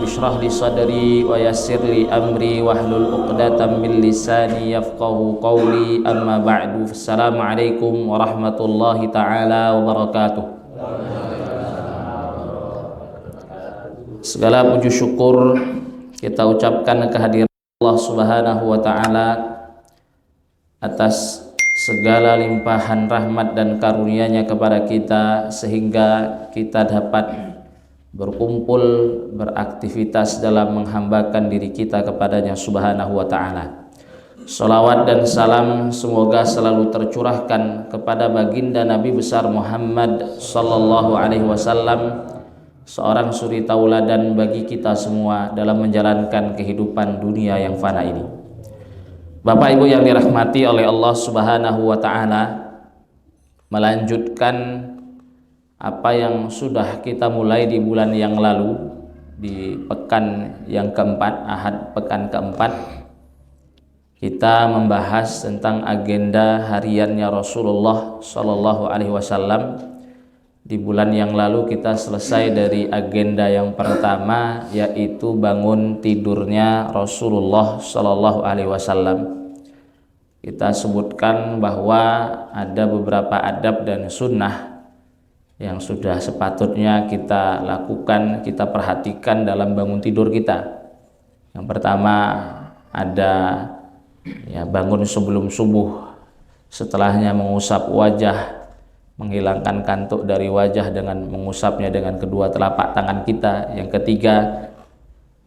Rabbi shrah li sadri wa yassir li amri wahlul 'uqdatam min lisani yafqahu qawli. Amma ba'du. Assalamualaikum warahmatullahi taala wabarakatuh. Segala puji syukur kita ucapkan kehadiran Allah Subhanahu wa taala atas segala limpahan rahmat dan karunia-Nya kepada kita sehingga kita dapat berkumpul, beraktivitas dalam menghambakan diri kita kepadanya Subhanahu wa ta'ala. Salawat dan salam semoga selalu tercurahkan kepada baginda Nabi besar Muhammad sallallahu alaihi wasallam, seorang suri tauladan bagi kita semua dalam menjalankan kehidupan dunia yang fana ini. Bapak Ibu yang dirahmati oleh Allah Subhanahu wa ta'ala, melanjutkan apa yang sudah kita mulai di bulan yang lalu, di pekan yang keempat, Ahad pekan keempat, kita membahas tentang agenda hariannya Rasulullah Shallallahu Alaihi Wasallam. Di bulan yang lalu kita selesai dari agenda yang pertama, yaitu bangun tidurnya Rasulullah Shallallahu Alaihi Wasallam. Kita sebutkan bahwa ada beberapa adab dan sunnah yang sudah sepatutnya kita lakukan, kita perhatikan dalam bangun tidur kita. Yang pertama ada bangun sebelum subuh, setelahnya mengusap wajah, menghilangkan kantuk dari wajah dengan mengusapnya dengan kedua telapak tangan kita. Yang ketiga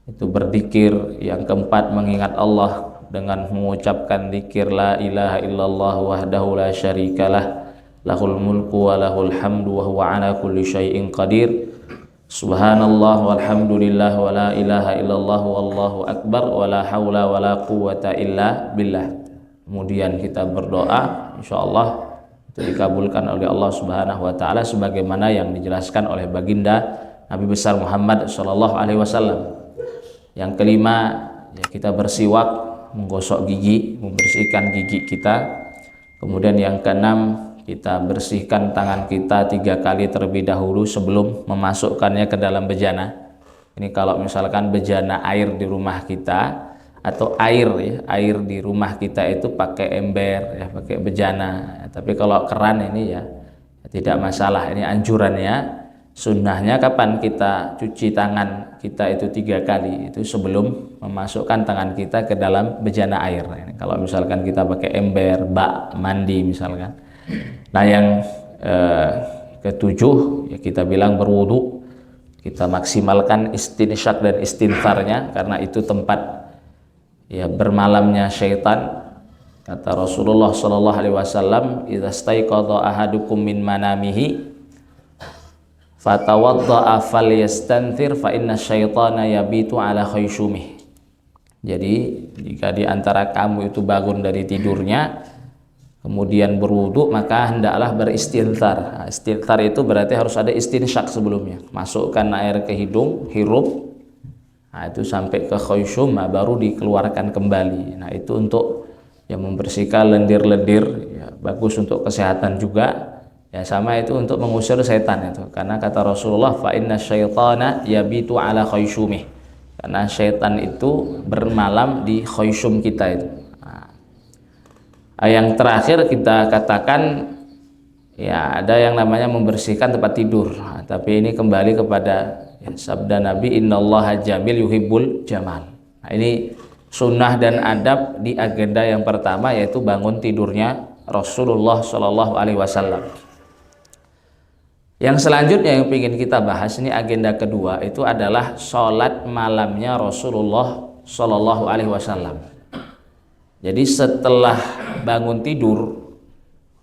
itu berzikir. Yang keempat mengingat Allah dengan mengucapkan zikir la ilaha illallah wahdahu la syarikalah lahul mulku wa lahul hamdu wa huwa ala kulli syai'in qadir. Subhanallah walhamdulillah wa la ilaha illallah wallahu akbar wa la haula wa la quwwata illa billah. Kemudian kita berdoa, insyaallah itu dikabulkan oleh Allah Subhanahu wa taala sebagaimana yang dijelaskan oleh baginda Nabi besar Muhammad sallallahu alaihi wasallam. Yang kelima, kita bersiwak, menggosok gigi, membersihkan gigi kita. Kemudian yang keenam, kita bersihkan tangan kita 3 kali terlebih dahulu sebelum memasukkannya ke dalam bejana. Ini kalau misalkan bejana air di rumah kita atau air di rumah kita itu pakai ember, pakai bejana. Tapi kalau keran ini tidak masalah. Ini anjurannya. Sunnahnya kapan kita cuci tangan kita itu 3 kali, itu sebelum memasukkan tangan kita ke dalam bejana air. Ini kalau misalkan kita pakai ember, bak mandi misalkan. Nah yang ketujuh, kita bilang berwudu. Kita maksimalkan istinsyak dan istinfarnya, karena itu tempat bermalamnya syaitan. Kata Rasulullah sallallahu alaihi wasallam, idza staiqadha ahadukum min manamihi fatawadda'a falyastanthir fa inna syaitana yabitu ala khayshumih. Jadi jika di antara kamu itu bangun dari tidurnya kemudian berwudu, maka hendaklah beristinthar. Istinthar itu berarti harus ada istinsyak sebelumnya. Masukkan air ke hidung, hirup. Nah, itu sampai ke khayshum, baru dikeluarkan kembali. Nah, itu untuk membersihkan lendir-lendir, bagus untuk kesehatan juga. Sama itu untuk mengusir setan itu. Karena kata Rasulullah, fa inna syaitana yabitu ala khayshumih. Karena setan itu bermalam di khayshum kita itu. Yang terakhir kita katakan ada yang namanya membersihkan tempat tidur. Tapi ini kembali kepada sabda Nabi, innallaha jamil yuhibbul jamal. Nah, ini sunnah dan adab di agenda yang pertama, yaitu bangun tidurnya Rasulullah Shallallahu Alaihi Wasallam. Yang selanjutnya yang ingin kita bahas, ini agenda kedua, itu adalah sholat malamnya Rasulullah Shallallahu Alaihi Wasallam. Jadi setelah bangun tidur,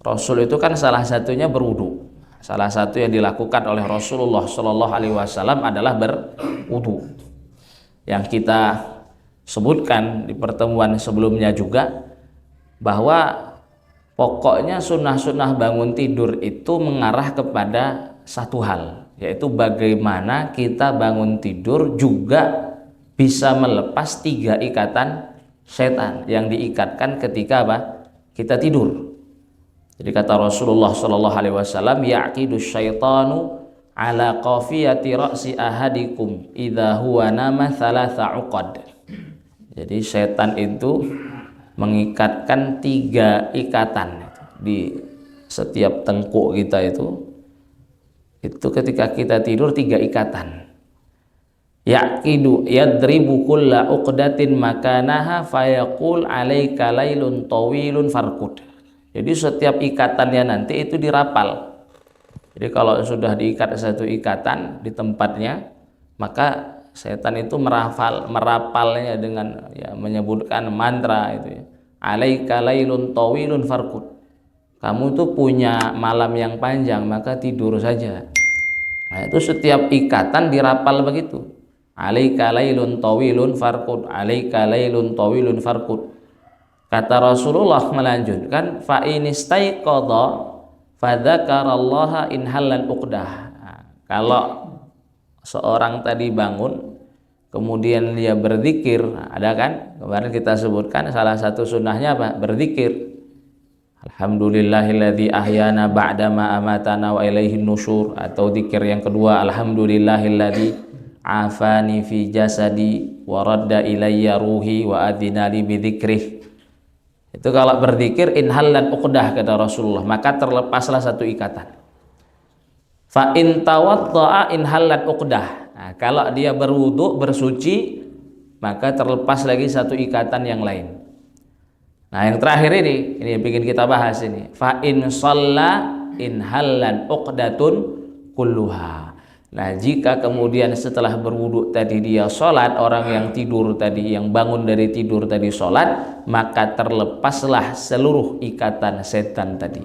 Rasul itu kan salah satunya berwudu. Salah satu yang dilakukan oleh Rasulullah Shallallahu Alaihi Wasallam adalah berwudu. Yang kita sebutkan di pertemuan sebelumnya juga, bahwa pokoknya sunnah-sunnah bangun tidur itu mengarah kepada satu hal, yaitu bagaimana kita bangun tidur juga bisa melepas 3 ikatan setan yang diikatkan ketika kita tidur. Jadi kata Rasulullah sallallahu alaihi wasallam, yaqidu syaitanu ala qafiyati ra'si ahadikum idza huwa nama thalatha uqad. Jadi setan itu mengikatkan 3 ikatan di setiap tengkuk kita itu ketika kita tidur 3 ikatan. Yaqidu yadribu kulla uqdatin makanaha fayaqul alaika lailun tawilun farkud. Jadi setiap ikatannya nanti itu dirapal. Jadi kalau sudah diikat satu ikatan di tempatnya, maka setan itu merapalnya dengan menyebutkan mantra itu ya. Alaika lailun tawilun farkud. Kamu itu punya malam yang panjang, maka tidur saja. Nah, itu setiap ikatan dirapal begitu. Alaika lailun tawilun farkud, alaika lailun tawilun farkud. Kata Rasulullah melanjutkan, fa inistaiqadha fadzakarallaha in halal uqdah. Nah, kalau seorang tadi bangun kemudian dia berzikir, ada kan kemarin kita sebutkan salah satu sunnahnya apa? Berzikir. Alhamdulillahilladzi ahyana ba'dama amatana wa ilaihin nusyur, atau zikir yang kedua alhamdulillahilladzi afani fi jasadi wa radda ilayya ruhi wa adzinali bidzikrih. Itu kalau berzikir inhalan uqdah kata Rasulullah, maka terlepaslah satu ikatan. Fa in tawaddaa inhalan uqdah. Nah, kalau dia berwudu bersuci, maka terlepas lagi satu ikatan yang lain. Nah, yang terakhir ini yang bikin kita bahas ini. Fa in shalla inhalan uqdatun kulluha. Nah, jika kemudian setelah berwudu tadi dia sholat, orang yang tidur tadi, yang bangun dari tidur tadi sholat, maka terlepaslah seluruh ikatan setan tadi.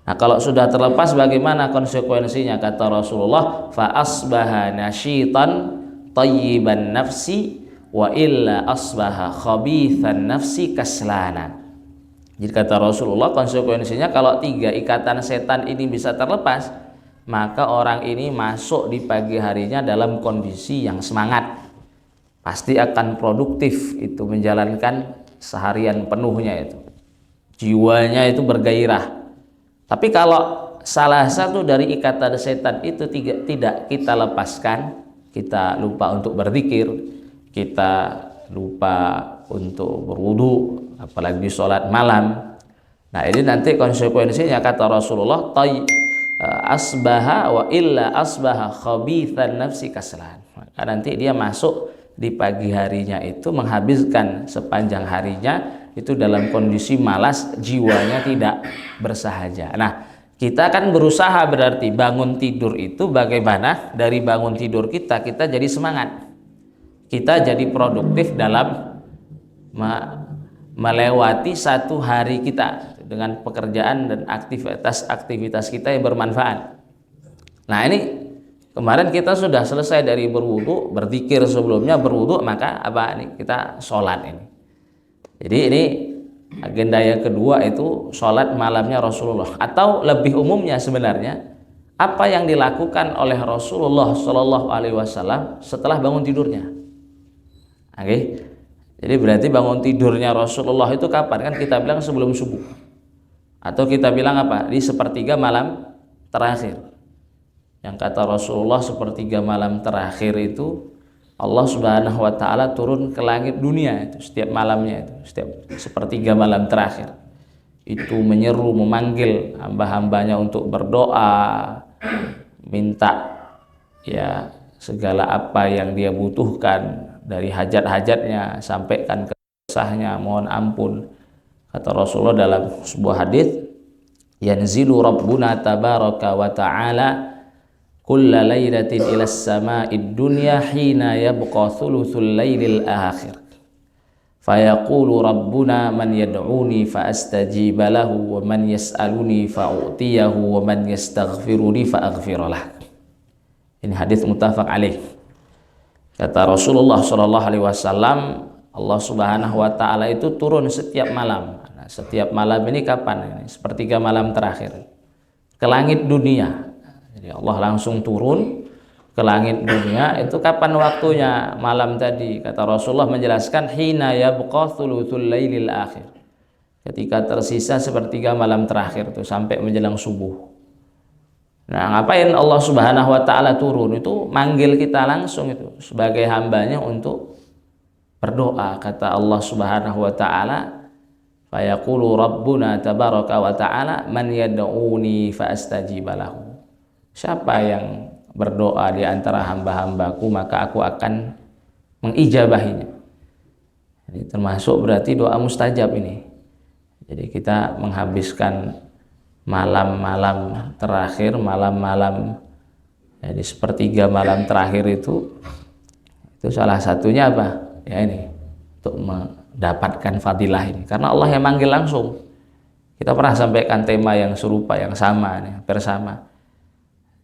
Nah, kalau sudah terlepas bagaimana konsekuensinya? Kata Rasulullah, fa asbaha nasyitan tayyiban nafsi wa illa asbaha khabithan nafsi kaslana. Jadi kata Rasulullah, konsekuensinya kalau 3 ikatan setan ini bisa terlepas, maka orang ini masuk di pagi harinya dalam kondisi yang semangat, pasti akan produktif itu menjalankan seharian penuhnya, itu jiwanya itu bergairah. Tapi kalau salah satu dari ikatan setan itu tidak kita lepaskan, kita lupa untuk berzikir, kita lupa untuk berwudu, apalagi sholat malam, nah ini nanti konsekuensinya kata Rasulullah, asbaha wa illa asbaha khabithan nafsi kaslan. Maka nanti dia masuk di pagi harinya itu menghabiskan sepanjang harinya itu dalam kondisi malas, jiwanya tidak bersahaja. Nah, kita akan berusaha berarti bangun tidur itu bagaimana dari bangun tidur kita jadi semangat, kita jadi produktif dalam melewati satu hari kita dengan pekerjaan dan aktivitas kita yang bermanfaat. Nah, ini kemarin kita sudah selesai dari berwudu, berzikir sebelumnya berwudu, maka apa nih? Kita sholat ini. Jadi ini agenda yang kedua itu sholat malamnya Rasulullah, atau lebih umumnya sebenarnya apa yang dilakukan oleh Rasulullah Shallallahu Alaihi Wasallam setelah bangun tidurnya. Oke. Jadi berarti bangun tidurnya Rasulullah itu kapan? Kan kita bilang sebelum subuh, atau kita bilang apa? Di sepertiga malam terakhir. Yang kata Rasulullah sepertiga malam terakhir itu Allah Subhanahu wa taala turun ke langit dunia itu setiap malamnya, itu setiap sepertiga malam terakhir. Itu menyeru, memanggil hamba-hambanya untuk berdoa, minta ya segala apa yang dia butuhkan dari hajat-hajatnya, sampaikan kesahnya, mohon ampun. Kata Rasulullah dalam sebuah hadis, yanzilu rabbuna tabaraka wa ta'ala kulla lailatin ila sama'id dunya hina yabqa thuluthul lailil akhir fayaqulu rabbuna man yad'uni fa astajiba lahu wa man yas'aluni fa u'tiyahu wa man yastaghfiruni fa aghfir lah. Ini hadis muttafaq alaih. Kata Rasulullah sallallahu alaihi wasallam, Allah Subhanahu wa taala itu turun setiap malam. Nah, setiap malam ini kapan? Ini sepertiga malam terakhir ke langit dunia. Jadi Allah langsung turun ke langit dunia. Itu kapan waktunya? Malam tadi. Kata Rasulullah menjelaskan, hina yabqa thuluthul lailil akhir. Ketika tersisa sepertiga malam terakhir itu sampai menjelang subuh. Nah, ngapain Allah Subhanahu wa taala turun? Itu manggil kita langsung itu sebagai hambanya untuk berdoa. Kata Allah Subhanahu wa taala, fa yaqulu rabbuna tabaraka wa taala man yad'uni fa astajib lahu. Siapa yang berdoa di antara hamba-hambaku maka aku akan mengijabahinya. Jadi termasuk berarti doa mustajab ini. Jadi kita menghabiskan malam-malam terakhir, malam-malam jadi sepertiga malam terakhir itu salah satunya apa? Ya ini untuk mendapatkan fadilah ini. Karena Allah yang manggil langsung. Kita pernah sampaikan tema yang serupa, yang sama nih, bersama.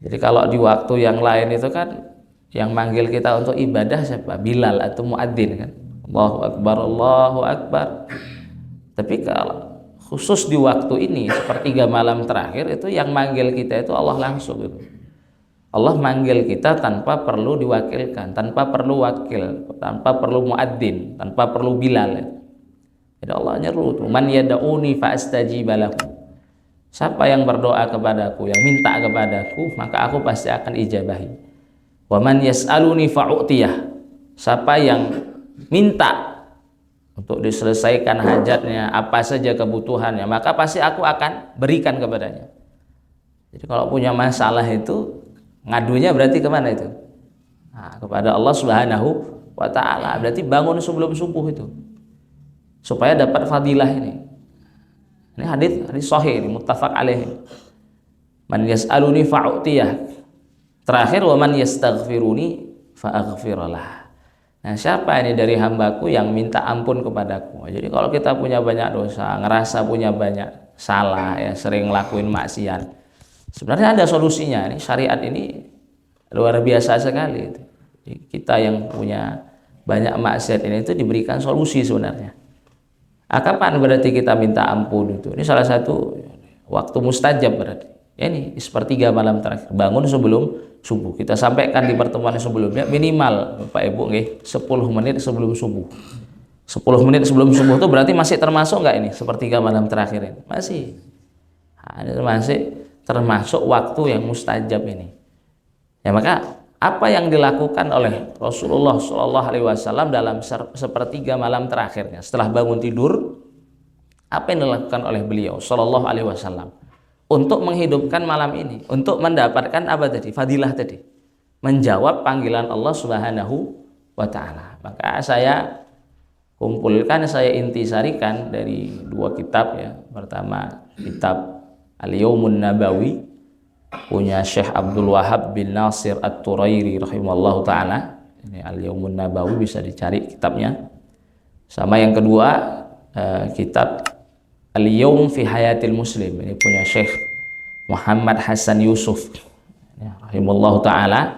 Jadi kalau di waktu yang lain itu kan yang manggil kita untuk ibadah siapa? Bilal atau muadzin kan. Allahu Akbar, Allahu Akbar. Tapi kalau khusus di waktu ini sepertiga malam terakhir itu yang manggil kita itu Allah langsung gitu. Allah manggil kita tanpa perlu diwakilkan, tanpa perlu wakil, tanpa perlu muadzin, tanpa perlu Bilal. Jadi Allah nyeru, man yad'uni fa astajib lahu. Siapa yang berdoa kepadaku, yang minta kepadaku, maka aku pasti akan ijabahi. Wa man yas'aluni fa'utiyah. Siapa yang minta untuk diselesaikan hajatnya, apa saja kebutuhannya, maka pasti aku akan berikan kepadanya. Jadi kalau punya masalah itu ngadunya berarti kemana itu? Nah, kepada Allah Subhanahu wa taala. Berarti bangun sebelum subuh itu supaya dapat fadilah ini. Ini hadis sahih, muttafaq alaih. Man yas'aluni fa'utiyah. Terakhir wa man yastaghfiruni fa'aghfiralah. Nah, siapa ini dari hambaku yang minta ampun kepadaku? Jadi kalau kita punya banyak dosa, ngerasa punya banyak salah, ya sering ngelakuin maksiat, sebenarnya ada solusinya. Ini syariat ini luar biasa sekali. Jadi kita yang punya banyak maksiat ini itu diberikan solusi sebenarnya. Kapan berarti kita minta ampun itu? Ini salah satu waktu mustajab berarti. Ya ini sepertiga malam terakhir, bangun sebelum subuh. Kita sampaikan di pertemuan sebelumnya minimal Bapak Ibu 10 menit sebelum subuh. 10 menit sebelum subuh itu berarti masih termasuk nggak ini sepertiga malam terakhir ini? Masih. Nah, ini masih termasuk waktu yang mustajab ini. Ya maka apa yang dilakukan oleh Rasulullah Shallallahu Alaihi Wasallam dalam sepertiga malam terakhirnya setelah bangun tidur, apa yang dilakukan oleh beliau Shallallahu Alaihi Wasallam untuk menghidupkan malam ini, untuk mendapatkan apa tadi? Fadilah tadi, menjawab panggilan Allah Subhanahu wa taala. Maka saya kumpulkan, saya intisarikan dari dua kitab ya. Pertama kitab Al-Yaumun Nabawi punya Syekh Abdul Wahab bin Nasir At-Turairi rahimallahu taala. Ini Al-Yaumun Nabawi, bisa dicari kitabnya. Sama yang kedua kitab Al-Yaum fi Hayatil Muslim, ini punya Syekh Muhammad Hasan Yusuf ya, rahimallahu taala.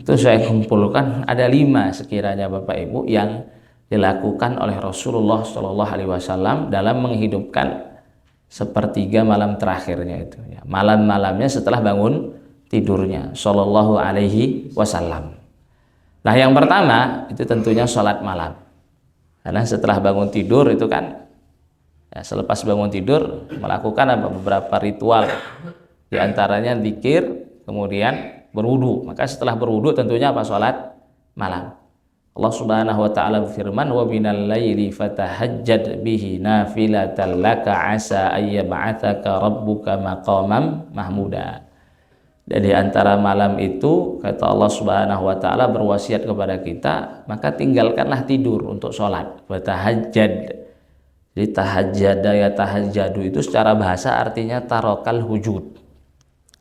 Itu saya kumpulkan ada 5 sekiranya Bapak Ibu yang dilakukan oleh Rasulullah Shallallahu Alaihi Wasallam dalam menghidupkan sepertiga malam terakhirnya itu ya, malam-malamnya setelah bangun tidurnya Shallallahu Alaihi Wasallam. Nah yang pertama itu tentunya sholat malam, karena setelah bangun tidur itu kan ya, selepas bangun tidur melakukan beberapa ritual, diantaranya zikir, kemudian berwudu. Maka setelah berwudu tentunya apa? Sholat malam. Allah Subhanahu wa taala berfirman, wa minal laili fatahajjad bihi nafilatan laka asa ayyab'atsaka rabbuka maqamam mahmuda. Jadi antara malam itu kata Allah Subhanahu wa taala berwasiat kepada kita, maka tinggalkanlah tidur untuk sholat. Fatahajjad. Jadi tahajjada ya tahajjadu itu secara bahasa artinya tarokal wujud.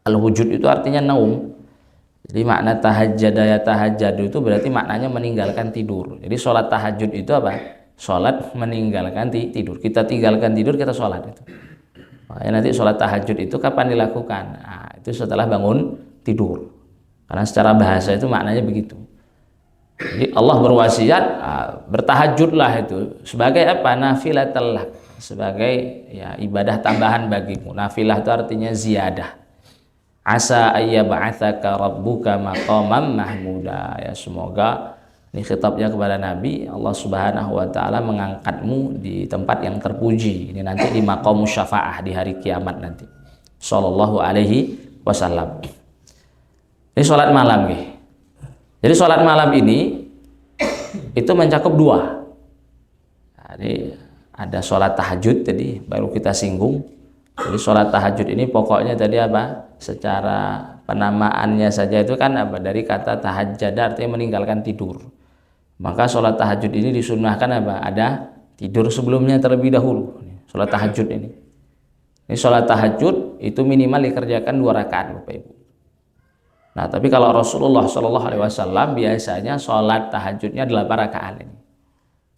Al-wujud itu artinya naum. Jadi makna tahajjada ya tahajjadu itu berarti maknanya meninggalkan tidur. Jadi sholat tahajud itu apa? Sholat meninggalkan tidur. Kita tinggalkan tidur, kita sholat itu. Makanya nanti sholat tahajud itu kapan dilakukan? Nah, itu setelah bangun tidur. Karena secara bahasa itu maknanya begitu. Jadi Allah berwasiat, bertahajudlah itu sebagai apa? Nafilatal lak, sebagai ya ibadah tambahan bagimu. Nafilah itu artinya ziyadah. Asa ayyab'atsaka rabbuka maqamam mahmuda. Ya semoga ini khitabnya kepada Nabi, Allah Subhanahu wa taala mengangkatmu di tempat yang terpuji. Ini nanti di maqamus syafaah di hari kiamat nanti. Sallallahu alaihi wasallam. Ini sholat malam nih. Jadi sholat malam ini itu mencakup dua. Jadi ada sholat tahajud tadi baru kita singgung. Jadi sholat tahajud ini pokoknya tadi apa? Secara penamaannya saja itu kan apa? Dari kata tahajjud artinya meninggalkan tidur. Maka sholat tahajud ini disunnahkan apa? Ada tidur sebelumnya terlebih dahulu. Sholat tahajud ini. Ini sholat tahajud itu minimal dikerjakan 2 rakaat Bapak Ibu. Nah tapi kalau Rasulullah Shallallahu Alaihi Wasallam biasanya sholat tahajudnya 8 rakaat ini.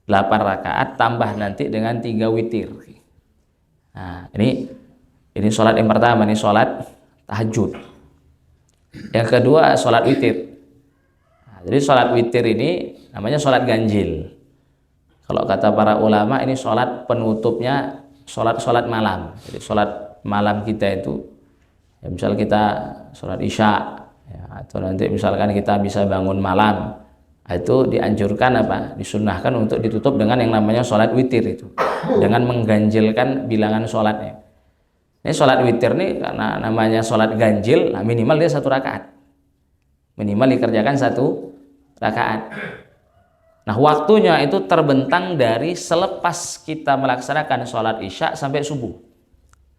8 rakaat tambah nanti dengan 3 witir. Nah ini sholat yang pertama, ini sholat tahajud. Yang kedua sholat witir. Nah, jadi sholat witir ini namanya sholat ganjil. Kalau kata para ulama ini sholat penutupnya sholat malam. Jadi sholat malam kita itu ya misal kita sholat isya ya, atau nanti misalkan kita bisa bangun malam, itu dianjurkan apa? Disunnahkan untuk ditutup dengan yang namanya sholat witir itu, dengan mengganjilkan bilangan sholatnya. Ini sholat witir nih karena namanya sholat ganjil, nah minimal dia 1 rakaat, minimal dikerjakan 1 rakaat. Nah waktunya itu terbentang dari selepas kita melaksanakan sholat isya sampai subuh.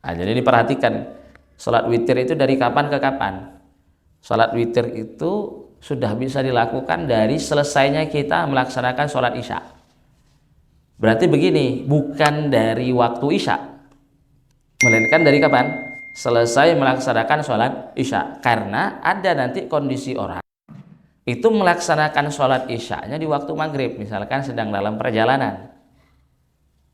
Nah, jadi diperhatikan sholat witir itu dari kapan ke kapan. Sholat witir itu sudah bisa dilakukan dari selesainya kita melaksanakan sholat isya. Berarti begini, bukan dari waktu isya, melainkan dari kapan? Selesai melaksanakan sholat isya. Karena ada nanti kondisi orang itu melaksanakan sholat isyanya di waktu maghrib, misalkan sedang dalam perjalanan.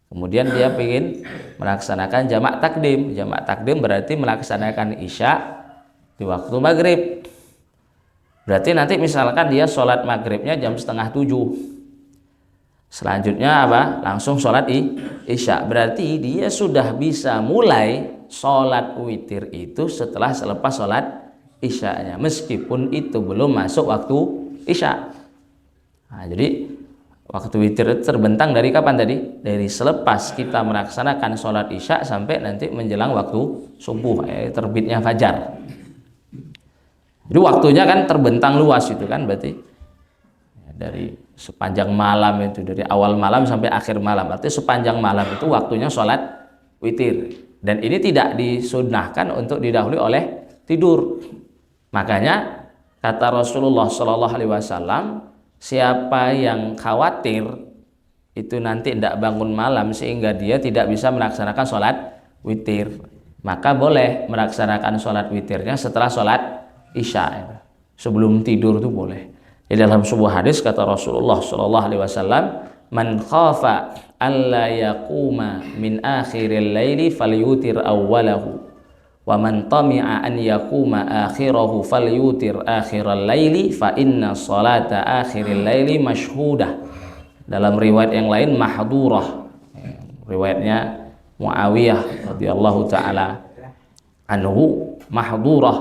Kemudian dia ingin melaksanakan jamak takdim. Jamak takdim berarti melaksanakan isya di waktu maghrib. Berarti nanti misalkan dia sholat maghribnya jam 6:30. Selanjutnya apa? Langsung sholat isya. Berarti dia sudah bisa mulai sholat witir itu setelah selepas sholat isyanya, meskipun itu belum masuk waktu isya. Nah, jadi waktu witir itu terbentang dari kapan tadi? Dari selepas kita melaksanakan sholat isya sampai nanti menjelang waktu subuh, terbitnya fajar. Jadi waktunya kan terbentang luas itu kan, berarti dari sepanjang malam itu, dari awal malam sampai akhir malam. Berarti sepanjang malam itu waktunya sholat witir. Dan ini tidak disunnahkan untuk didahului oleh tidur. Makanya kata Rasulullah Shallallahu Alaihi Wasallam, siapa yang khawatir itu nanti tidak bangun malam sehingga dia tidak bisa melaksanakan sholat witir, maka boleh melaksanakan sholat witirnya setelah sholat isya, sebelum tidur itu boleh. Di dalam sebuah hadis kata Rasulullah Shallallahu Alaihi Wasallam, man khafa alla yaquma min akhiril laili falyutir awwalahu wa man tami'a an yaquma akhirahu falyutir akhiral laili fa inna salata akhiril laili masyhudah. Dalam riwayat yang lain mahdurah, riwayatnya Muawiyah radhiyallahu taala anhu, mahdurah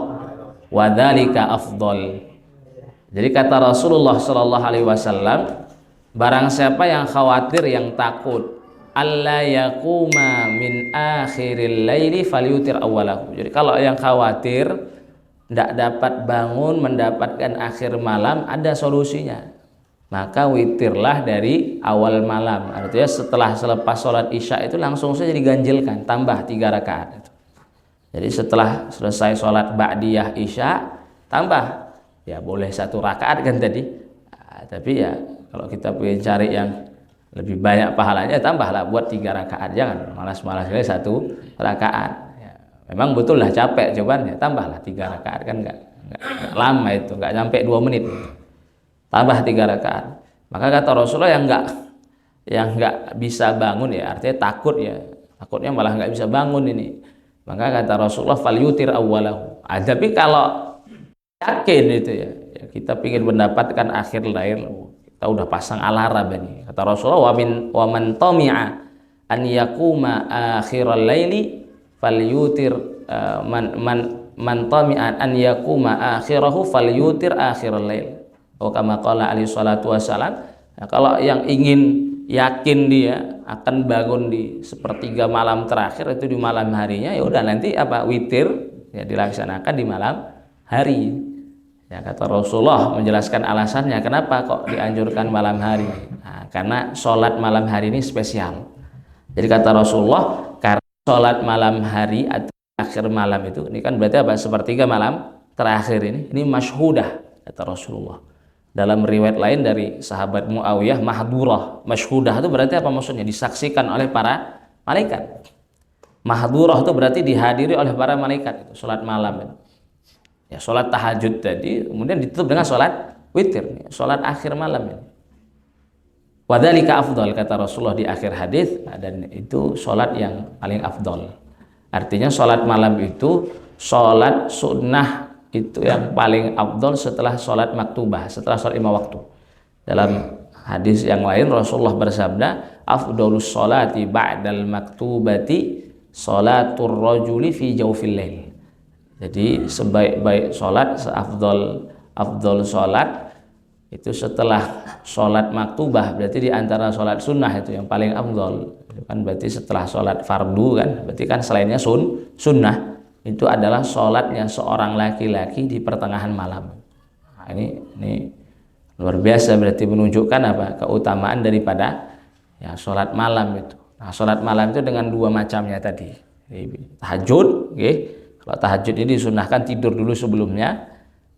wa dzalika afdal. Jadi kata Rasulullah sallallahu alaihi wasallam, barang siapa yang khawatir, yang takut alla yaquma min akhiril laili falyutir awwalahu. Jadi kalau yang khawatir tidak dapat bangun mendapatkan akhir malam, ada solusinya. Maka witirlah dari awal malam. Artinya setelah selepas sholat isya itu langsung saja diganjilkan, tambah 3 rakaat. Jadi setelah selesai sholat ba'diyah isya, tambah. Ya boleh 1 rakaat kan tadi. Nah, tapi ya kalau kita pengen cari yang lebih banyak pahalanya, tambahlah buat 3 rakaat. Jangan malas-malas kali 1 rakaat. Ya, memang betul lah capek, cuman ya tambahlah 3 rakaat, kan enggak lama itu, enggak sampai 2 menit. Tambah 3 rakaat. Maka kata Rasulullah yang enggak bisa bangun ya, artinya takut ya, takutnya malah enggak bisa bangun ini. Maka kata Rasulullah falyutir awwalahu. Tapi kalau yakin itu ya, kita ingin mendapatkan akhir lail, kita udah pasang alarm ini. Kata Rasulullah, wa man tami'a an yaquma akhiral laili falyutir man tami'a an yaquma akhirahu falyutir akhiral lail. Oh kama qala alaihi salatu wassalam. Nah, kalau yang ingin yakin dia akan bangun di sepertiga malam terakhir itu di malam harinya, ya udah nanti apa witir ya dilaksanakan di malam hari. Ya, kata Rasulullah menjelaskan alasannya kenapa kok dianjurkan malam hari. Nah, karena sholat malam hari ini spesial. Jadi kata Rasulullah, karena sholat malam hari atau akhir malam itu, ini kan berarti apa? Sepertiga malam terakhir ini masyhudah kata Rasulullah. Dalam riwayat lain dari sahabat Muawiyah, mahdurah. Masyhudah itu berarti apa maksudnya? Disaksikan oleh para malaikat. Mahdurah itu berarti dihadiri oleh para malaikat, itu sholat malam itu. Ya, sholat tahajud tadi kemudian ditutup dengan sholat witir, sholat akhir malam ini. Wadzalika afdal kata Rasulullah di akhir hadis, dan itu sholat yang paling afdal. Artinya sholat malam itu sholat sunnah itu yang paling afdal setelah sholat maktubah, setelah sholat 5 waktu. Dalam hadis yang lain Rasulullah bersabda, afdalus sholati ba'dal maktubati sholatur rajuli fi jawfil lail. Jadi sebaik-baik sholat, afdal sholat itu setelah sholat maktubah, berarti di antara sholat sunnah itu yang paling afdal. Itu kan berarti setelah sholat fardu kan, berarti kan selainnya sunnah itu adalah sholatnya seorang laki-laki di pertengahan malam. Nah, ini luar biasa, berarti menunjukkan apa? Keutamaan daripada ya sholat malam itu. Nah, sholat malam itu dengan 2 macamnya tadi. Tahajud, okay. Kalau tahajud ini disunahkan tidur dulu sebelumnya.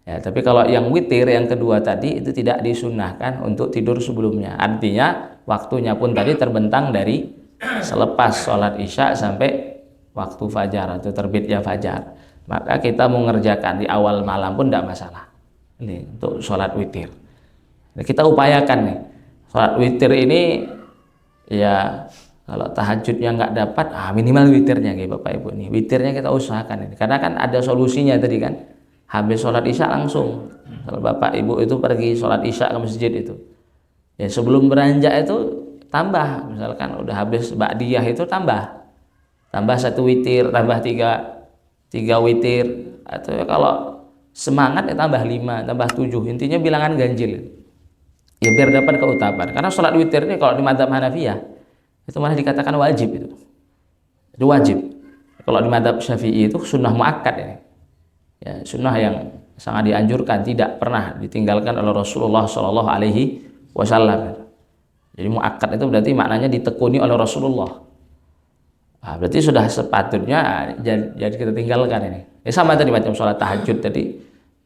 Ya, tapi kalau yang witir yang kedua tadi itu tidak disunahkan untuk tidur sebelumnya. Artinya waktunya pun tadi terbentang dari selepas sholat isya sampai waktu fajar atau terbitnya fajar. Maka kita mengerjakan di awal malam pun tidak masalah. Ini untuk sholat witir. Nah, kita upayakan nih. Sholat witir ini ya kalau tahajudnya nggak dapat, minimal witirnya gitu Bapak Ibu nih. Witirnya kita usahakan ini. Karena kan ada solusinya tadi kan. Habis sholat isya langsung. Kalau Bapak Ibu itu pergi sholat isya ke masjid itu. Ya sebelum beranjak itu tambah. Misalkan udah habis ba'diyah itu tambah 1 witir, tambah 3 witir. Atau ya kalau semangat ya tambah 5, tambah 7. Intinya bilangan ganjil. Ya biar dapat keutamaan. Karena sholat witir ini kalau di madzhab Hanafiyah itu malah dikatakan wajib itu wajib. Kalau di madzhab Syafi'i itu sunnah muakkad ini. Ya, sunnah yang sangat dianjurkan, tidak pernah ditinggalkan oleh Rasulullah Shallallahu Alaihi Wasallam. Jadi muakkad itu berarti maknanya ditekuni oleh Rasulullah. Nah, berarti sudah sepatutnya jadi kita tinggalkan ini. Ya, sama tadi macam sholat tahajud tadi.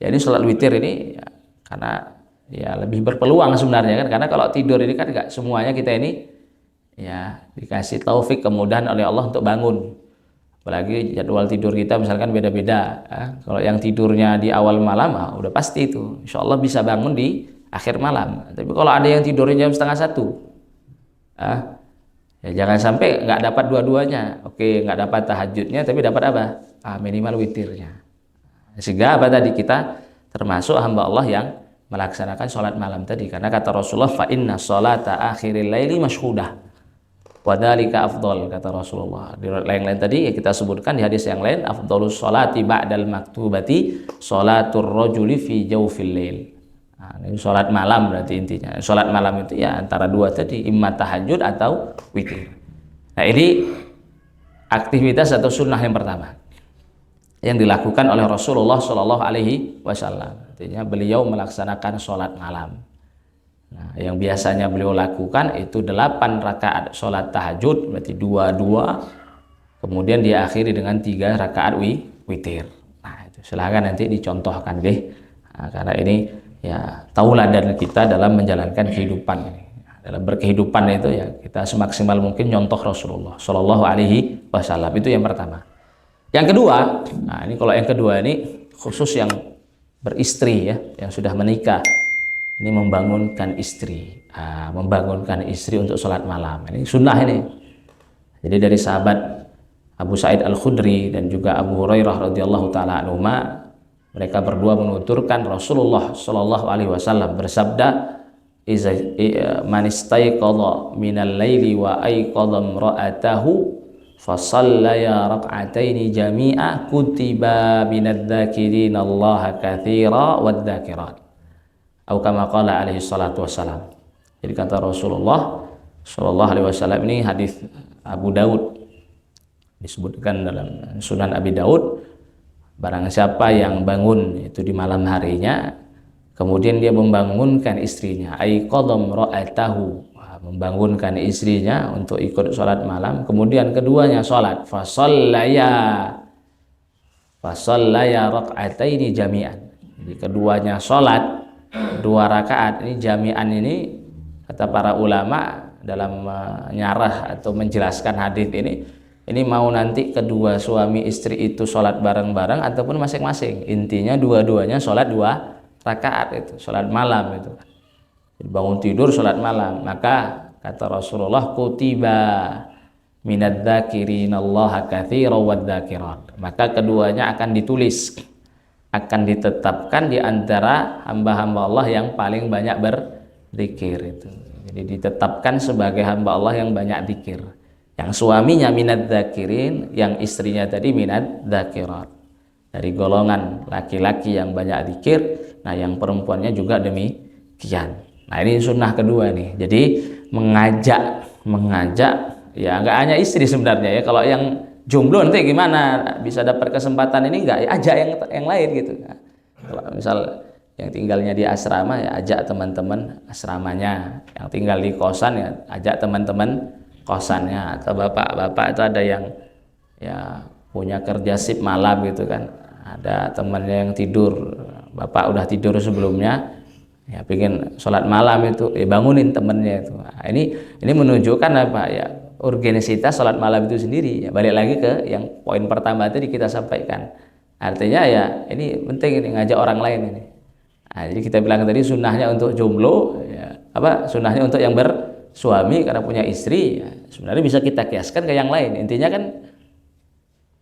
Ya, ini sholat witir ini ya, karena ya lebih berpeluang sebenarnya kan. Karena kalau tidur ini kan nggak semuanya kita ini ya dikasih taufik kemudahan oleh Allah untuk bangun. Apalagi jadwal tidur kita misalkan beda-beda. Kalau yang tidurnya di awal malam, udah pasti itu insya Allah bisa bangun di akhir malam. Tapi kalau ada yang tidurnya jam 12:30, ya jangan sampai nggak dapat dua-duanya. Oke, nggak dapat tahajudnya, tapi dapat apa? Minimal witirnya. Sehingga apa tadi, kita termasuk hamba Allah yang melaksanakan sholat malam tadi. Karena kata Rasulullah, fa inna sholata akhiril laili masyhudah. Wadzalika afdal kata Rasulullah. Di lain-lain tadi ya kita sebutkan di hadis yang lain, afdalus sholati ba'dal maktubati sholatur rajuli fi jawfil lail. Nah, ini sholat malam berarti intinya. Sholat malam itu ya antara 2 tadi, imma tahajud atau witir. Nah, ini aktivitas atau sunnah yang pertama yang dilakukan oleh Rasulullah Shallallahu Alaihi Wasallam. Artinya beliau melaksanakan sholat malam. Nah, yang biasanya beliau lakukan itu 8 rakaat sholat tahajud, berarti 2, kemudian diakhiri dengan 3 rakaat witir. Nah, itu silahkan nanti dicontohkan deh. Nah, karena ini ya tauladan kita dalam menjalankan kehidupan ini. Dalam berkehidupan itu ya kita semaksimal mungkin nyontoh Rasulullah Shallallahu Alaihi Wasallam. Itu yang pertama. Yang kedua, nah ini kalau yang kedua ini khusus yang beristri ya, yang sudah menikah. Ini membangunkan istri, untuk sholat malam. Ini sunnah ini. Jadi dari sahabat Abu Sa'id Al-Khudri dan juga Abu Hurairah radhiyallahu taala anhuma, mereka berdua menuturkan Rasulullah Shallallahu Alaihi Wasallam bersabda, man istayqadha minal laili wa ayqadha imra'atahu fa shallaya rak'ataini jami'a kutiba minadz-dzakirina Allah katsira wadz-dzakirat. Atau kama qala alaihi salatu wassalam. Jadi kata Rasulullah Shallallahu Alaihi Wasallam, ini hadis Abu Daud, disebutkan dalam Sunan Abi Daud, Barang siapa yang bangun itu di malam harinya, kemudian dia membangunkan istrinya, aiqadham ra'atahu, membangunkan istrinya untuk ikut sholat malam, kemudian keduanya sholat, fasallaya raq'ataini jami'an. Jadi keduanya sholat 2 rakaat ini jami'an. Ini kata para ulama dalam menyarah atau menjelaskan hadis ini mau nanti kedua suami istri itu sholat bareng-bareng ataupun masing-masing, intinya dua-duanya sholat 2 rakaat itu sholat malam itu. Jadi bangun tidur sholat malam, maka kata Rasulullah, kutiba minadz-dzakirinallaha katsiran wadz-dzakirat, maka keduanya akan ditulis, akan ditetapkan di antara hamba-hamba Allah yang paling banyak berzikir itu. Jadi ditetapkan sebagai hamba Allah yang banyak zikir. Yang suaminya minadz-dzakirin, yang istrinya tadi minadz-dzakirat, dari golongan laki-laki yang banyak zikir. Nah, yang perempuannya juga demikian. Nah, ini sunnah kedua nih. Jadi mengajak ya nggak hanya istri sebenarnya ya. Kalau yang jomblo nanti gimana bisa dapat kesempatan ini, nggak ya, ajak yang lain gitu. Nah, kalau misal yang tinggalnya di asrama ya ajak teman-teman asramanya, yang tinggal di kosan ya ajak teman-teman kosannya, atau bapak-bapak itu ada yang ya punya kerja shift malam gitu kan, ada temannya yang tidur, bapak udah tidur sebelumnya ya pengen sholat malam itu bangunin temennya itu. Nah, ini menunjukkan apa ya, urgensitas sholat malam itu sendiri ya. Balik lagi ke yang poin pertama tadi kita sampaikan, artinya ya ini penting ini ngajak orang lain ini. Nah, jadi kita bilang tadi sunnahnya untuk jomblo ya, sunnahnya untuk yang bersuami karena punya istri ya, sebenarnya bisa kita kiaskan ke yang lain. Intinya kan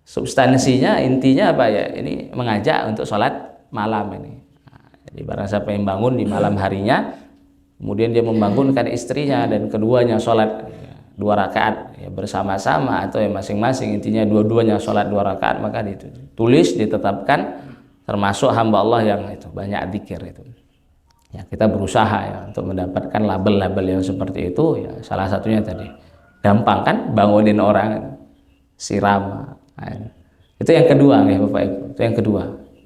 substansinya, intinya apa ya, ini mengajak untuk sholat malam ini. Jadi barang siapa yang bangun di malam harinya, kemudian dia membangunkan istrinya dan keduanya sholat 2 rakaat ya, bersama-sama atau ya masing-masing, intinya dua-duanya sholat 2 rakaat, maka ditulis, ditetapkan termasuk hamba Allah yang itu banyak zikir itu. Ya, kita berusaha ya untuk mendapatkan label-label yang seperti itu ya. Salah satunya tadi gampang kan, bangunin orang, siram. Nah, itu yang kedua nih Bapak Ibu, itu yang kedua.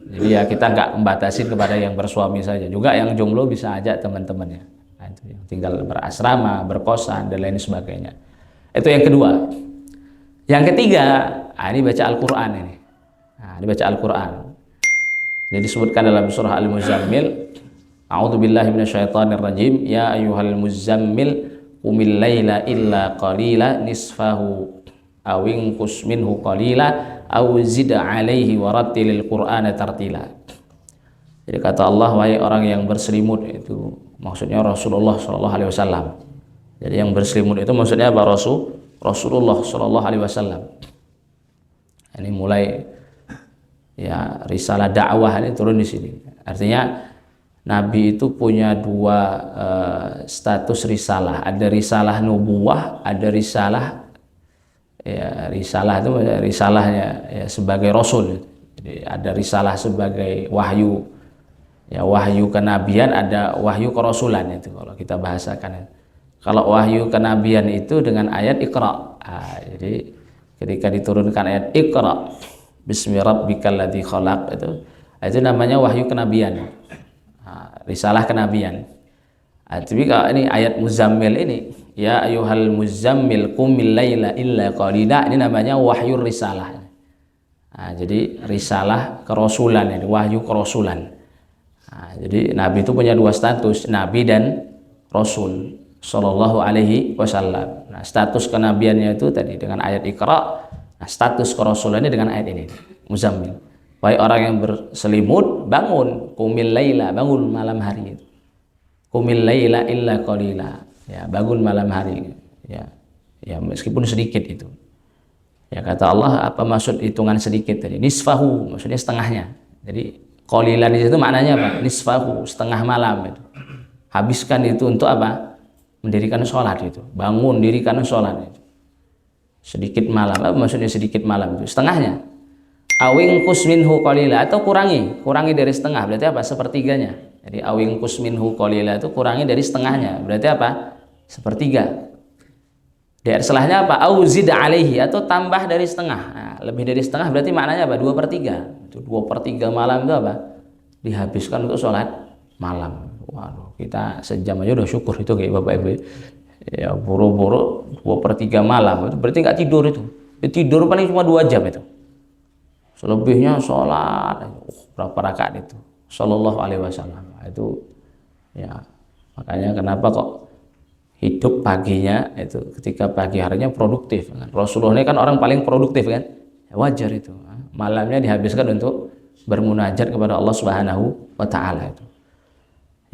Jadi ya kita nggak membatasi kepada yang bersuami saja, juga yang jomblo bisa ajak teman-temannya. Nah, itu yang tinggal berasrama, berkosan dan lain sebagainya. Itu yang kedua. Yang ketiga, ini baca Al-Qur'an ini. Nah, ini baca Al-Qur'an. Ini disebutkan dalam surah Al-Muzammil, a'udzubillahi minasyaitonirrajim, ya ayyuhal muzammil qumil laila illa qalila nisfahu aw inqus minhu qalila aw zid 'alaihi warattilil qur'ana tartila. Jadi kata Allah, wahai orang yang berselimut, itu maksudnya Rasulullah sallallahu alaihi wasallam. Jadi yang berselimut itu maksudnya apa? Rasulullah sallallahu alaihi wasallam. Ini mulai ya risalah dakwah ini turun di sini. Artinya Nabi itu punya 2 status risalah. Ada risalah nubuwah, ada risalah ya, risalah itu risalahnya ya sebagai rasul. Jadi ada risalah sebagai wahyu. Ya, wahyu kenabian, ada wahyu kerasulan itu kalau kita bahasakan. Kalau wahyu kenabian itu dengan ayat Iqra. Jadi ketika diturunkan ayat Iqra bismi rabbikal ladzi khalaq, itu namanya wahyu kenabian, risalah kenabian. Tapi kalau ini ayat Muzammil ini, ya ayyuhal muzammil qumil laila illa qalila, ini namanya wahyu risalah. Jadi risalah kerasulan, ini wahyu kerasulan. Jadi Nabi itu punya 2 status, Nabi dan Rasul sallallahu alaihi wasallam. Nah, status kenabiannya itu tadi dengan ayat Iqra. Nah, status kerasulannya dengan ayat ini, Muzammil. Wahai orang yang berselimut, bangun, qumil laila, bangun malam hari itu. Qumil laila illa qalila, ya bangun malam hari ya. Ya meskipun sedikit itu. Ya kata Allah, apa maksud hitungan sedikit tadi? Nisfahu, maksudnya setengahnya. Jadi qalilan itu maknanya apa? Nisfahu, setengah malam itu. Habiskan itu untuk apa? Mendirikan sholat itu. Bangun, dirikan sholat itu. Sedikit malam, apa maksudnya sedikit malam itu? Setengahnya. Awingkus minhu qalila, atau kurangi dari setengah, berarti apa? Sepertiganya. Jadi awingkus minhu qalila itu kurangi dari setengahnya, berarti apa? Sepertiga. Di setelahnya apa? Auzid alaihi, atau tambah dari setengah. Nah, lebih dari setengah berarti maknanya apa? 2/3. Itu 2/3 malam itu apa? Dihabiskan untuk sholat malam. Waduh, kita sejam aja udah syukur itu kayak Bapak Ibu. Ya buru-buru 2/3 malam itu berarti nggak tidur itu. Tidur paling cuma 2 jam itu. Selebihnya sholat. Berapa rakaat itu? Sallallahu alaihi wasallam. Itu ya makanya kenapa kok hidup paginya itu ketika pagi harinya produktif. Rasulullah ini kan orang paling produktif kan, ya, wajar itu. Malamnya dihabiskan untuk bermunajat kepada Allah Subhanahu wa Ta'ala itu.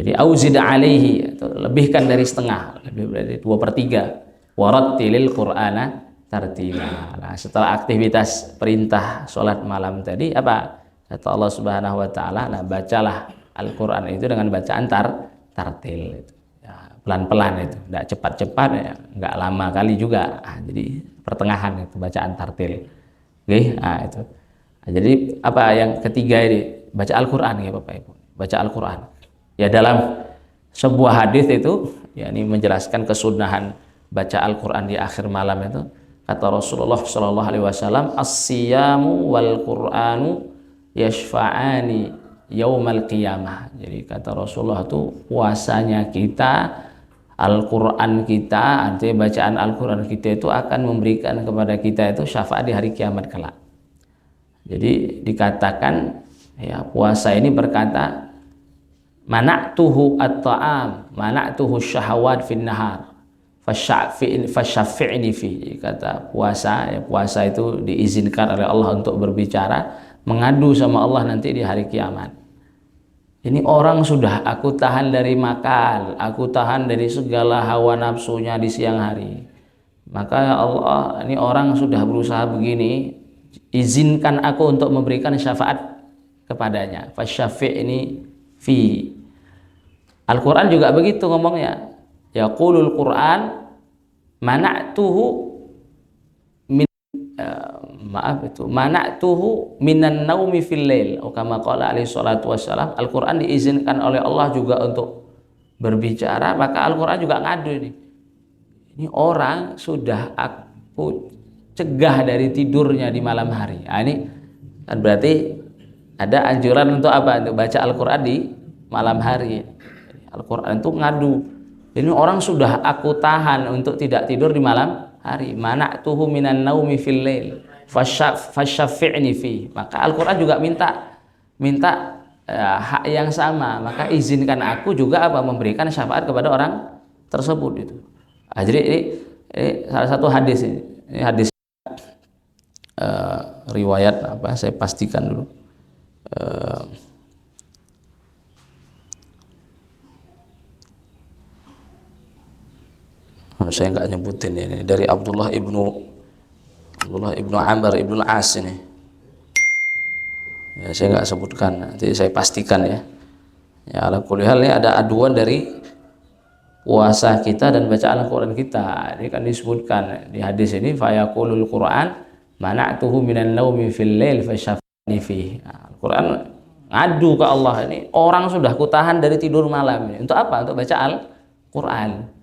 Jadi auzid alaihi itu lebihkan dari setengah, lebih dari 2/3. Warattilil Qur'ana tartila. Nah, setelah aktivitas perintah sholat malam tadi apa? Kata Allah Subhanahu wa Ta'ala, nah bacalah Al-Qur'an itu dengan bacaan tartil itu. Pelan-pelan itu, tidak cepat-cepat, ya, nggak lama kali juga. Jadi pertengahan itu bacaan tartil. Oke, nah itu. Nah, jadi apa yang ketiga ini? Baca Al-Qur'an ya Bapak Ibu. Baca Al-Qur'an. Ya dalam sebuah hadis itu, ya ini menjelaskan kesunahan baca Al-Qur'an di akhir malam itu. Kata Rasulullah Shallallahu Alaihi Wasallam, as-siyamu wal Qur'anu yashfa'ani yaumal qiyamah. Jadi kata Rasulullah itu puasanya kita, Al-Quran kita, artinya bacaan Al-Quran kita itu akan memberikan kepada kita itu syafaat di hari kiamat kelak. Jadi dikatakan ya puasa ini berkata mana'tuhu at-ta'am, mana'tuhu syahawat fin nahar, fasyafi'ni fi. Kata puasa, ya puasa itu diizinkan oleh Allah untuk berbicara, mengadu sama Allah nanti di hari kiamat. Ini orang sudah aku tahan dari makan, aku tahan dari segala hawa nafsunya di siang hari. Maka ya Allah, ini orang sudah berusaha begini, izinkan aku untuk memberikan syafaat kepadanya. Fasyafi'ni fi. Al-Quran juga begitu ngomongnya. Yaqulul Quran mana'tuhu mana'tuhu minan naumi fil lail, kama qala alaihi salatu wassalam. Al-Qur'an diizinkan oleh Allah juga untuk berbicara, maka Al-Qur'an juga ngadu ini orang sudah aku cegah dari tidurnya di malam hari. Nah, ini kan berarti ada anjuran untuk apa? Untuk baca Al-Qur'an di malam hari. Al-Qur'an itu ngadu, ini orang sudah aku tahan untuk tidak tidur di malam hari. Mana'tuhu minan naumi fil lail fasyafi'ni fi. Maka Al-Quran juga minta hak yang sama, maka izinkan aku juga apa? Memberikan syafaat kepada orang tersebut itu. Jadi ini salah satu hadis ini hadis riwayat apa? Saya pastikan dulu. Saya nggak nyebutin ini dari Abdullah ibnu Amr ibnu As ini. Ya, saya nggak sebutkan, nanti saya pastikan ya. Ya ala kulli hal ini ada aduan dari puasa kita dan bacaan Al-Quran kita. Ini kan disebutkan di hadis ini, fayaqulul Quran mana'tuhu minan naumi fil lail fasyafani fi. Al-Quran ngadu ke Allah, ini orang sudah kutahan dari tidur malam ini. Untuk apa? Untuk baca Al-Quran.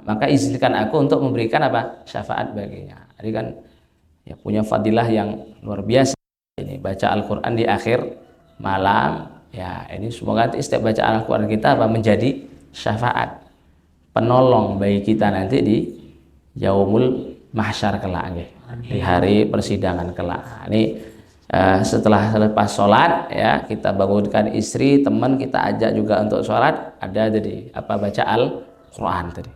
Maka izinkan aku untuk memberikan apa? Syafaat baginya. Jadi kan ya punya fadilah yang luar biasa. Ini baca Al-Quran di akhir malam. Ya ini semoga setiap bacaan Al-Quran kita apa? Menjadi syafaat, penolong bagi kita nanti di yaumul mahsyar kelak, di hari persidangan kelak. Ini setelah selepas sholat ya kita bangunkan istri, teman kita ajak juga untuk sholat. Ada jadi apa? Baca Al-Quran tadi.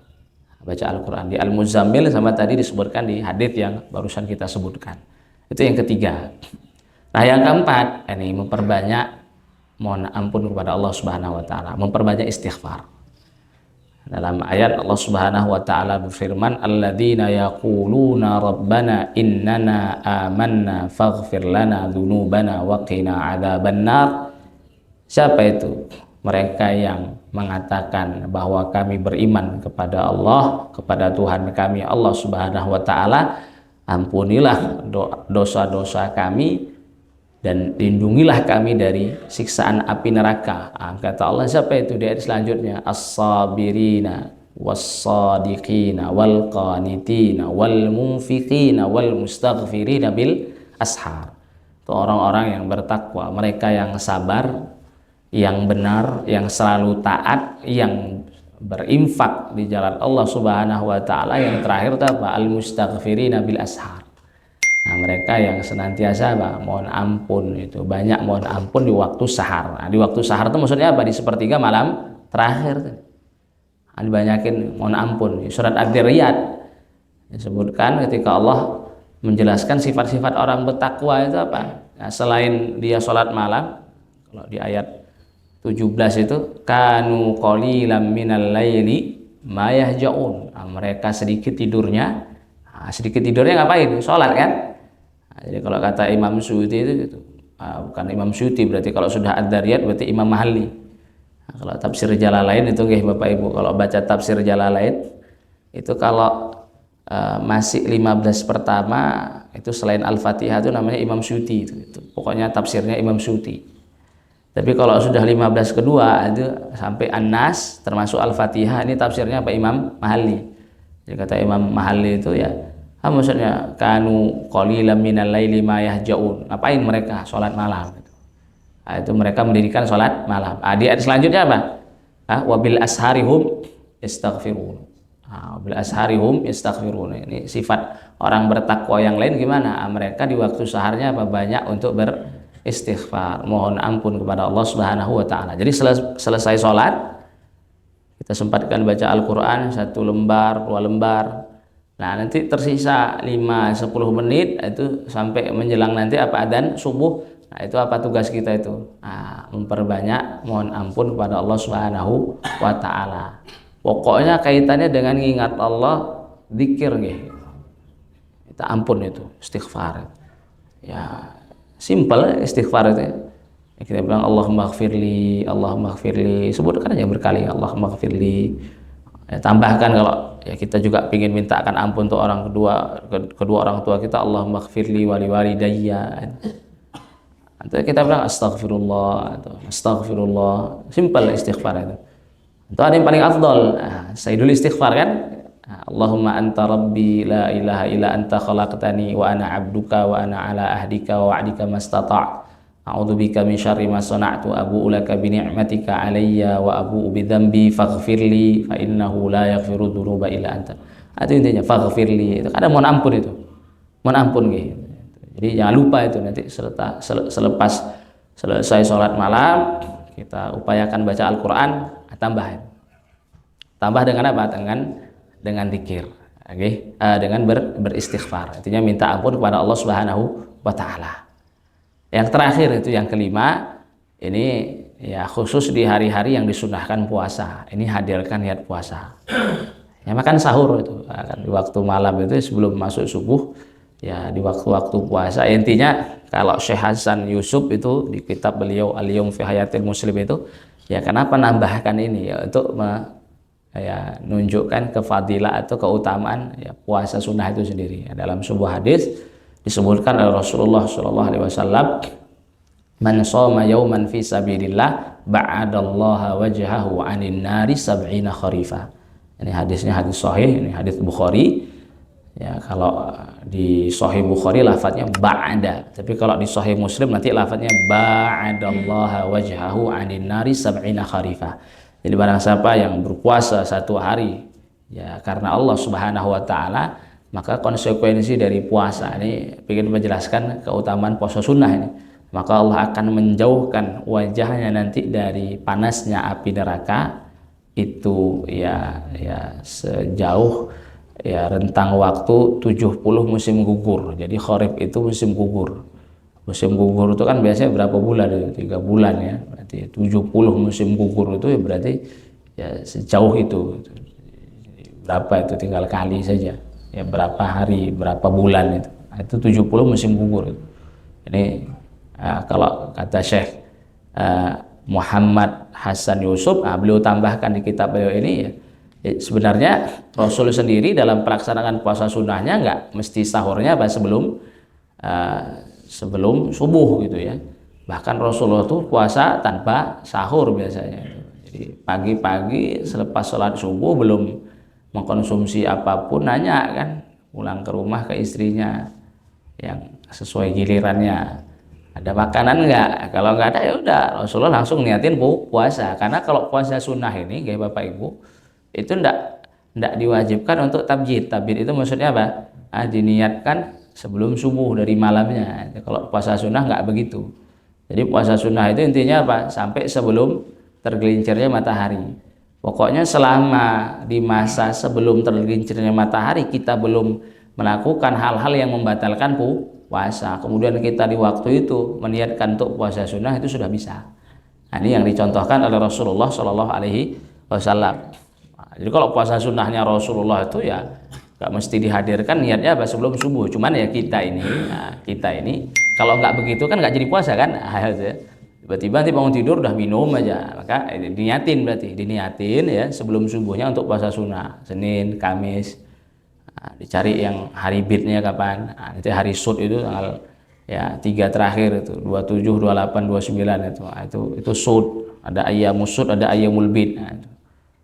Baca Al-Quran di Al-Muzammil sama tadi disebutkan di hadits yang barusan kita sebutkan. Itu yang ketiga. Nah yang keempat, ini memperbanyak mohon ampun kepada Allah Subhanahu wa Ta'ala, memperbanyak istighfar. Dalam ayat Allah Subhanahu wa Ta'ala berfirman, alladzina yaquluna rabbana innana amanna faghfir lana dzunubana wa qina adzabannar. Siapa itu? Mereka yang mengatakan bahwa kami beriman kepada Allah, kepada Tuhan kami Allah Subhanahu wa Ta'ala, ampunilah dosa-dosa kami dan lindungilah kami dari siksaan api neraka. Kata Allah, siapa itu? Di ayat selanjutnya, as-sabirina was-shadiqina wal qanitina wal munfiqina wal mustaghfirina bil ashar. Itu orang-orang yang bertakwa, mereka yang sabar, yang benar, yang selalu taat, yang berinfak di jalan Allah Subhanahu wa taala. Yang terakhir itu apa? Al mustaghfirina bil ashar. Nah, mereka yang senantiasa apa? Mohon ampun, itu banyak mohon ampun di waktu sahar. Nah, di waktu sahar itu maksudnya apa? Di sepertiga malam terakhir. Nah, dibanyakin mohon ampun. Di surat Ad-Dzariyat disebutkan ketika Allah menjelaskan sifat-sifat orang bertakwa itu apa? Nah, selain dia sholat malam, kalau di ayat 17 itu kanu qalilan minal laili ma yahjaun. Nah, mereka sedikit tidurnya. Nah, sedikit tidurnya ngapain? Sholat kan? Nah, jadi kalau kata Imam Suyuti itu gitu. Bukan Imam Suyuti, berarti kalau sudah Ad-Dzariyat berarti Imam Mahalli. Nah, kalau tafsir Jalalain itu nggih Bapak Ibu, kalau baca tafsir Jalalain itu kalau masih 15 pertama itu selain Al-Fatihah itu namanya Imam Suyuti itu. Pokoknya tafsirnya Imam Suyuti. Tapi kalau sudah 15 kedua itu sampai An-Nas termasuk Al-Fatihah, ini tafsirnya apa? Imam Mahalli. Jadi kata Imam Mahalli itu ya, maksudnya kanu qalilan minal laili ma yahjaun. Ngapain mereka sholat malam gitu. Nah, itu mereka mendirikan sholat malam. Di ayat selanjutnya apa? Wabil asharihum yastaghfirun. Wabil asharihum yastaghfirun. Ini sifat orang bertakwa yang lain gimana? Mereka di waktu saharnya apa? Banyak untuk beristighfar, mohon ampun kepada Allah Subhanahu wa taala. Jadi selesai sholat kita sempatkan baca Al-Quran 1 lembar, 2 lembar. Nah, nanti tersisa 5-10 menit itu sampai menjelang nanti apa adzan subuh. Nah, itu apa tugas kita itu? Nah, memperbanyak mohon ampun kepada Allah Subhanahu wa taala. Pokoknya kaitannya dengan ingat Allah, zikir nggih. Kita ampun itu, istighfar. Ya, simpel istighfar itu. Kita bilang Allahumma ighfirli, Allahumma ighfirli. Sebutkan aja berkali Allahumma ighfirli. Ya, tambahkan kalau ya kita juga ingin mintakan ampun untuk orang kedua orang tua kita, Allahumma ighfirli wa liwalidayya. Atau kita bilang astaghfirullah atau astaghfirullah. Simpel istighfar itu. Itu ada yang paling afdal. Sayyidul istighfar kan? Allahumma anta rabbi la ilaha illa anta khalaqtani wa ana abduka wa ana ala ahdika wa wa'dika mastata'. A'udzubika min syarri ma sana'tu abu'u laka bi ni'matika 'alayya wa abu'u bi dzambi faghfirli fa innahu la yaghfiru dzunuba illa anta. Itu intinya faghfirli. Itu ada mohon ampun itu. Mohon ampun gitu. Jadi jangan lupa itu nanti selepas selesai sholat malam kita upayakan baca Al-Qur'an, tambah dengan apa? Dengan zikir. Okay? Dengan beristighfar. Artinya minta ampun kepada Allah Subhanahu wa taala. Yang terakhir itu yang kelima, ini ya khusus di hari-hari yang disunahkan puasa. Ini hadirkan niat puasa. Ya makan sahur itu kan di waktu malam itu sebelum masuk subuh, ya di waktu-waktu puasa. Intinya kalau Syekh Hasan Yusuf itu di kitab beliau Al-Yawm fi Hayatil Muslim itu, ya kenapa nambahkan ini ya untuk ya nunjukkan kefadilah atau keutamaan ya puasa sunnah itu sendiri. Ya, dalam sebuah hadis disebutkan oleh Rasulullah Shallallahu Alaihi Wasallam, man shoma yauman fi sabilillah ba'adallaha wajhahu 'anil nari sab'ina kharifa. Ini hadisnya hadis sahih, ini hadis Bukhari. Ya, kalau di Sahih Bukhari lafadznya ba'da, tapi kalau di Sahih Muslim nanti lafadznya ba'adallaha wajhahu 'anil nari sab'ina kharifa. Jadi barang siapa yang berpuasa 1 hari ya karena Allah Subhanahu wa taala, maka konsekuensi dari puasa ini ingin menjelaskan keutamaan puasa sunnah ini, maka Allah akan menjauhkan wajahnya nanti dari panasnya api neraka itu ya sejauh ya rentang waktu 70 musim gugur. Jadi kharif itu musim gugur. Musim gugur itu kan biasanya berapa bulan itu? 3 bulan ya. Berarti 70 musim gugur itu ya berarti ya sejauh itu. Berapa itu tinggal kali saja. Ya berapa hari, berapa bulan itu. Itu 70 musim gugur itu. Ini kalau kata Syekh Muhammad Hasan Yusuf, beliau tambahkan di kitab beliau ini ya, sebenarnya Rasul sendiri dalam pelaksanaan puasa sunnahnya nggak mesti sahurnya apa sebelum subuh gitu ya. Bahkan Rasulullah tuh puasa tanpa sahur biasanya. Jadi pagi-pagi selepas sholat subuh belum mengkonsumsi apapun nanya kan, pulang ke rumah ke istrinya yang sesuai gilirannya, ada makanan nggak? Kalau nggak ada ya udah, Rasulullah langsung niatin puasa. Karena kalau puasa sunnah ini, kayak Bapak Ibu, itu ndak diwajibkan untuk tabjid. Tabjid itu maksudnya apa? Diniatkan sebelum subuh dari malamnya. Kalau puasa sunnah nggak begitu. Jadi puasa sunnah itu intinya apa? Sampai sebelum tergelincirnya matahari. Pokoknya selama di masa sebelum tergelincirnya matahari kita belum melakukan hal-hal yang membatalkan puasa, kemudian kita di waktu itu meniatkan untuk puasa sunnah, itu sudah bisa. Nah, ini yang dicontohkan oleh Rasulullah Shallallahu Alaihi Wasallam. Jadi kalau puasa sunnahnya Rasulullah itu ya nggak mesti dihadirkan niatnya apa sebelum subuh. Cuman ya kita ini kalau nggak begitu kan nggak jadi puasa kan. Tiba-tiba nanti bangun tidur udah minum aja, maka diniatin ya sebelum subuhnya untuk puasa sunnah, Senin, Kamis. Dicari yang hari bidnya kapan. Nanti hari sud itu tanggal ya 3 terakhir itu 27, 28, 29 itu sud. Ada ayamul sud, ada ayamul bid.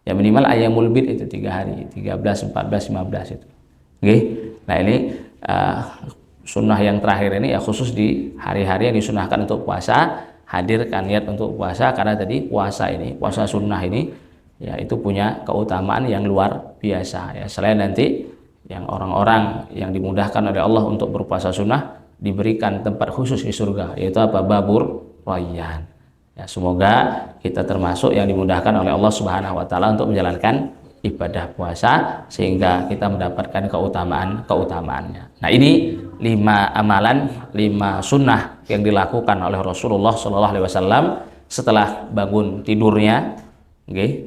Ya minimal ayamul bid itu 3 hari, 13, 14, 15 itu. Oke. Nah, ini sunnah yang terakhir ini ya khusus di hari-hari yang disunahkan untuk puasa, hadirkan niat untuk puasa, karena tadi puasa sunnah ini ya itu punya keutamaan yang luar biasa ya. Selain nanti yang orang-orang yang dimudahkan oleh Allah untuk berpuasa sunnah diberikan tempat khusus di surga, yaitu apa? Babur Rayyan. Ya, semoga kita termasuk yang dimudahkan oleh Allah Subhanahu wa taala untuk menjalankan ibadah puasa sehingga kita mendapatkan keutamaannya. Nah, ini 5 amalan, 5 sunnah yang dilakukan oleh Rasulullah Shallallahu Alaihi Wasallam setelah bangun tidurnya.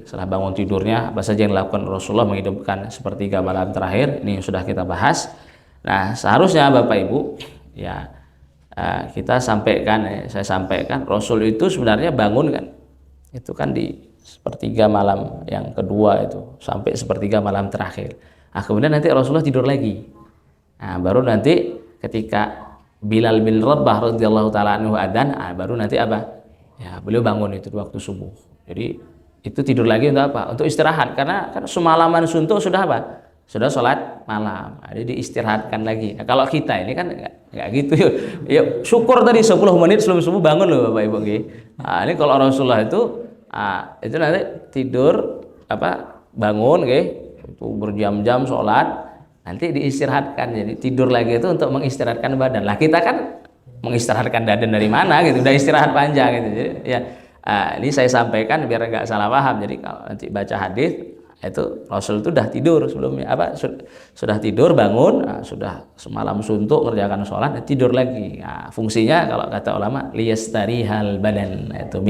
Setelah bangun tidurnya, apa saja yang dilakukan Rasulullah menghidupkan sepertiga malam terakhir, ini yang sudah kita bahas. Nah, seharusnya Bapak Ibu ya kita sampaikan, saya sampaikan, Rasul itu sebenarnya bangun kan, itu kan di sepertiga malam yang kedua itu sampai sepertiga malam terakhir. Nah, kemudian nanti Rasulullah tidur lagi. Nah, baru nanti ketika Bilal bin Rabah radhiyallahu taala anhu adzan, baru nanti apa? Ya, beliau bangun itu di waktu subuh. Jadi itu tidur lagi untuk apa? Untuk istirahat, karena kan semalaman suntuk sudah apa? Sudah sholat malam. Jadi diistirahatkan lagi. Nah, kalau kita ini kan nggak gitu. Ya, syukur tadi 10 menit sebelum subuh bangun loh Bapak Ibu. Nah, ini kalau Rasulullah itu nanti tidur bangun itu berjam-jam sholat, nanti diistirahatkan. Jadi tidur lagi itu untuk mengistirahatkan badan. Lah kita kan mengistirahatkan badan dari mana gitu? Udah istirahat panjang gitu. Jadi, ya. Ini saya sampaikan biar nggak salah paham. Jadi kalau nanti baca hadis itu Rasul itu sudah tidur sebelumnya, sudah tidur bangun, sudah semalam suntuk ngerjakan sholat, tidur lagi. Nah, fungsinya kalau kata ulama liyastarihal badan, itu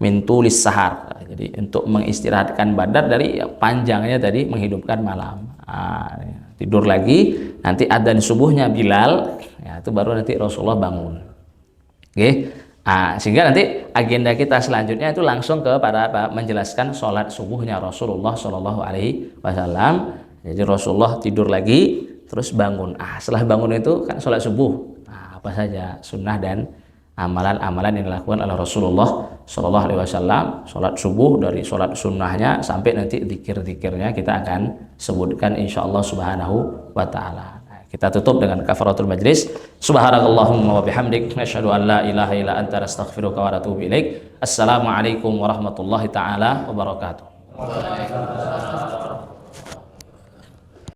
min tulis sahar. Jadi untuk mengistirahatkan badan dari panjangnya tadi menghidupkan malam. Tidur lagi, nanti adzan subuhnya Bilal, ya itu baru nanti Rasulullah bangun. Oke. Sehingga nanti agenda kita selanjutnya itu langsung kepada menjelaskan sholat subuhnya Rasulullah Shallallahu Alaihi Wasallam. Jadi Rasulullah tidur lagi, terus bangun. Setelah bangun itu kan sholat subuh. Apa saja sunnah dan amalan-amalan yang dilakukan oleh Rasulullah Shallallahu Alaihi Wasallam. Sholat subuh, dari sholat sunnahnya sampai nanti zikir-zikirnya kita akan sebutkan insya Allah Subhanahu wa Ta'ala. Kita tutup dengan kafaratul majlis. Subhanakallahumma wa bihamdik, nasyhadu an la ilaha illa anta, nastaghfiruka wa natubu ilaik. Assalamualaikum warahmatullahi taala wabarakatuh.